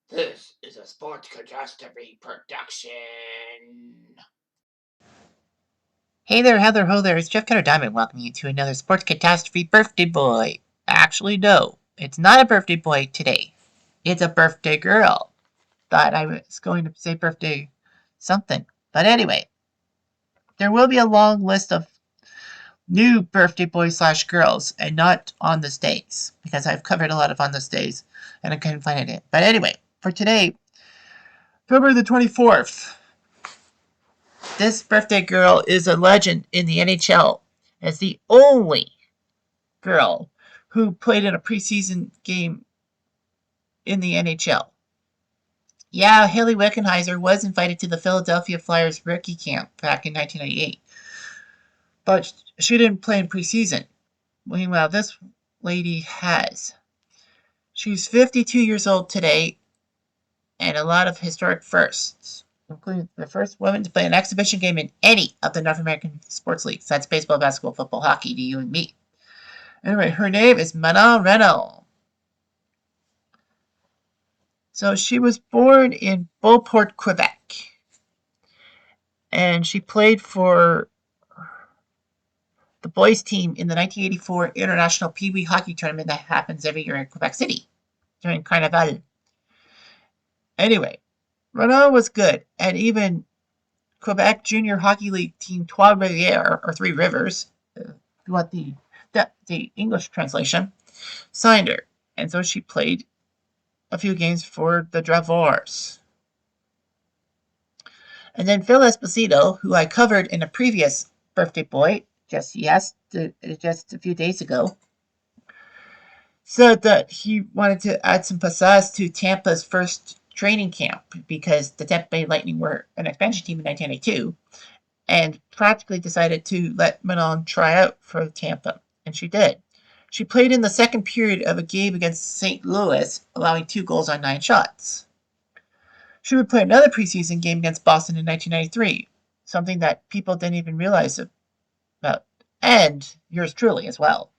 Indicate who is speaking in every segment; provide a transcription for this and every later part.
Speaker 1: This is a Sports Catastrophe production.
Speaker 2: Hey there, Heather, ho there, it's Jeff Cutter Diamond welcoming you to another Sports Catastrophe birthday boy. Actually, no, it's not a birthday boy today. It's a birthday girl. Thought I was going to say birthday something. But anyway, there will be a long list of new birthday boys slash girls, and not on this days, because I've covered a lot of on this days, and I couldn't find it. But anyway, for today, February the 24th, this birthday girl is a legend in the NHL as the only girl who played in a preseason game in the NHL. Yeah, Haley Wickenheiser was invited to the Philadelphia Flyers rookie camp back in 1998, but she didn't play in preseason. Meanwhile, this lady has. She's 52 years old today, and a lot of historic firsts, including the first woman to play an exhibition game in any of the North American sports leagues. That's baseball, basketball, football, hockey, to you and me. Anyway, her name is Manon. So she was born in Beauport, Quebec, and she played for the boys team in the 1984 International Pee Wee Hockey Tournament that happens every year in Quebec City during Carnival. Anyway, Renault was good, and even Quebec Junior Hockey League team Trois Rivières, or Three Rivers, if you want the English translation, signed her, and so she played a few games for the Draveurs. And then Phil Esposito, who I covered in a previous birthday boy just a few days ago, said that he wanted to add some pizzazz to Tampa's first training camp because the Tampa Bay Lightning were an expansion team in 1982 and practically decided to let Manon try out for Tampa, and she did. She played in the second period of a game against St. Louis, allowing 2 goals on 9 shots. She would play another preseason game against Boston in 1993, something that people didn't even realize about, and yours truly as well.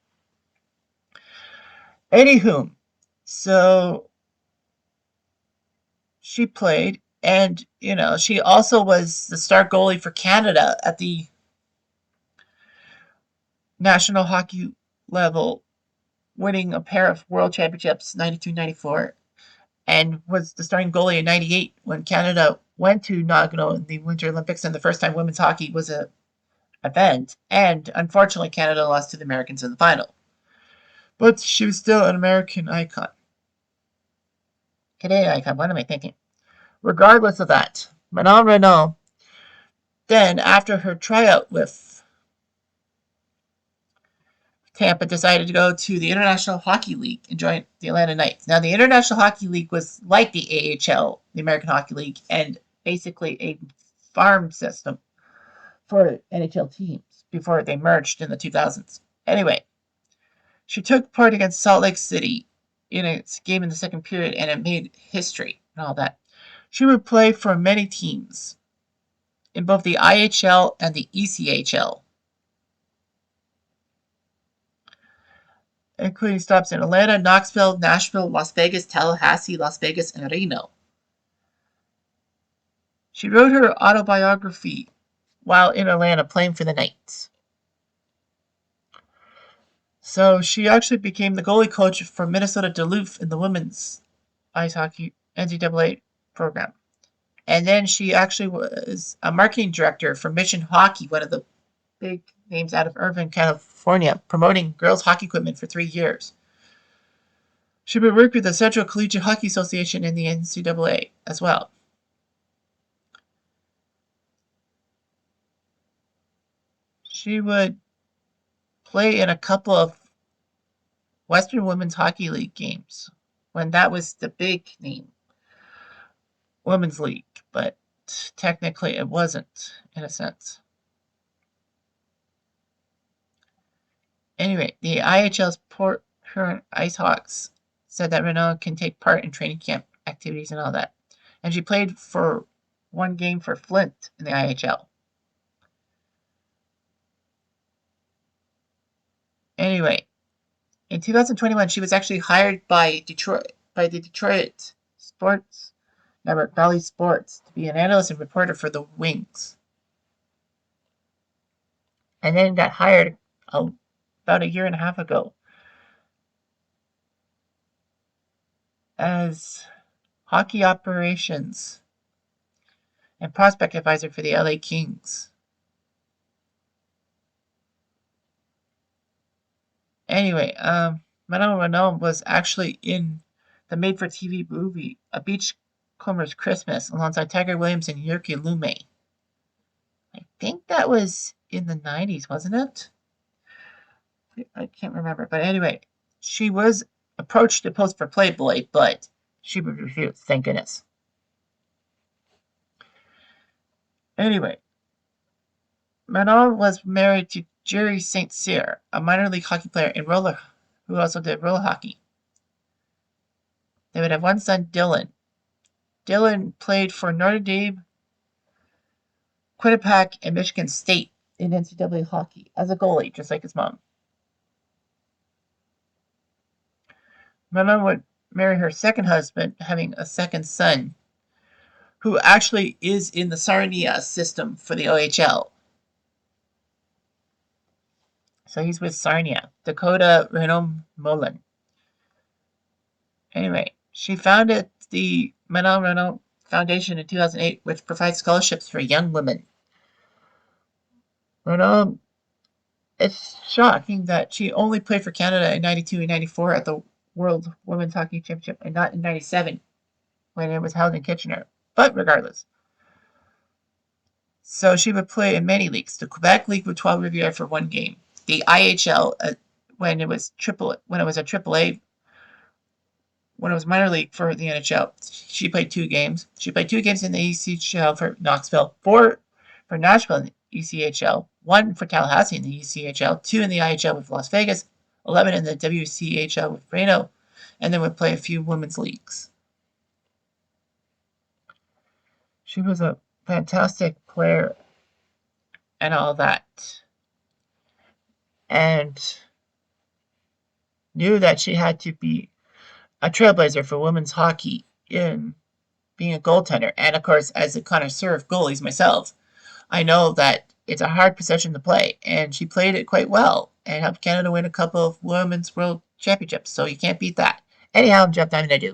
Speaker 2: Anywho, so she played, and she also was the star goalie for Canada at the national hockey level, winning a pair of world championships, 92-94, and was the starting goalie in 98 when Canada went to Nagano in the Winter Olympics, and the first time women's hockey was a event, and unfortunately Canada lost to the Americans in the final. But she was still an American icon. Canadian icon, what am I thinking? Regardless of that, Manon Renault, then after her tryout with Tampa, decided to go to the International Hockey League and join the Atlanta Knights. Now, the International Hockey League was like the AHL, the American Hockey League, and basically a farm system for NHL teams before they merged in the 2000s. Anyway, she took part against Salt Lake City in a game in the second period, and it made history and all that. She would play for many teams in both the IHL and the ECHL, including stops in Atlanta, Knoxville, Nashville, Las Vegas, Tallahassee, Las Vegas, and Reno. She wrote her autobiography while in Atlanta playing for the Knights. So she actually became the goalie coach for Minnesota Duluth in the women's ice hockey NCAA program. And then she actually was a marketing director for Mission Hockey, one of the big names out of Irvine, California, promoting girls' hockey equipment for 3 years. She would work with the Central Collegiate Hockey Association and the NCAA as well. She would play in a couple of Western Women's Hockey League games when that was the big name women's league, but technically it wasn't in a sense. Anyway, the IHL's Port Huron Ice Hawks said that Renault can take part in training camp activities and all that. And she played for one game for Flint in the IHL. Anyway, in 2021, she was actually hired by the Detroit Sports Network, Bally Sports, to be an analyst and reporter for the Wings. And then got hired about a year and a half ago as hockey operations and prospect advisor for the LA Kings. Anyway, Manon was actually in the made-for-TV movie A Beachcomber's Christmas alongside Tiger Williams and Yurki Lume. I think that was in the 90s, wasn't it? I can't remember. But anyway, she was approached to post for Playboy, but she refused, thank goodness. Anyway, Manon was married to Jerry St. Cyr, a minor league hockey player in roller who also did roller hockey. They would have one son, Dylan. Dylan played for Notre Dame, Quinnipiac, and Michigan State in NCAA hockey as a goalie, just like his mom. Manon would marry her second husband, having a second son, who actually is in the Sarnia system for the OHL. So he's with Sarnia, Dakota Renaud Mullen. Anyway, she founded the Manon Renaud Foundation in 2008, which provides scholarships for young women. Renaud, it's shocking that she only played for Canada in 92 and 94 at the World Women's Hockey Championship and not in 97 when it was held in Kitchener. But regardless. So she would play in many leagues. The Quebec League with 12 Riviera for one game. The IHL when it was AAA, when it was minor league for the NHL, she played 2 games. She played 2 games in the ECHL for Knoxville, 4 for Nashville in the ECHL, 1 for Tallahassee in the ECHL, 2 in the IHL with Las Vegas, 11 in the WCHL with Reno, and then would play a few women's leagues. She was a fantastic player and all that, and knew that she had to be a trailblazer for women's hockey in being a goaltender. And of course, as a connoisseur of goalies myself, I know that it's a hard position to play, and she played it quite well and helped Canada win a couple of women's world championships, so you can't beat that. Anyhow, I'm Jeff Diamond, I do.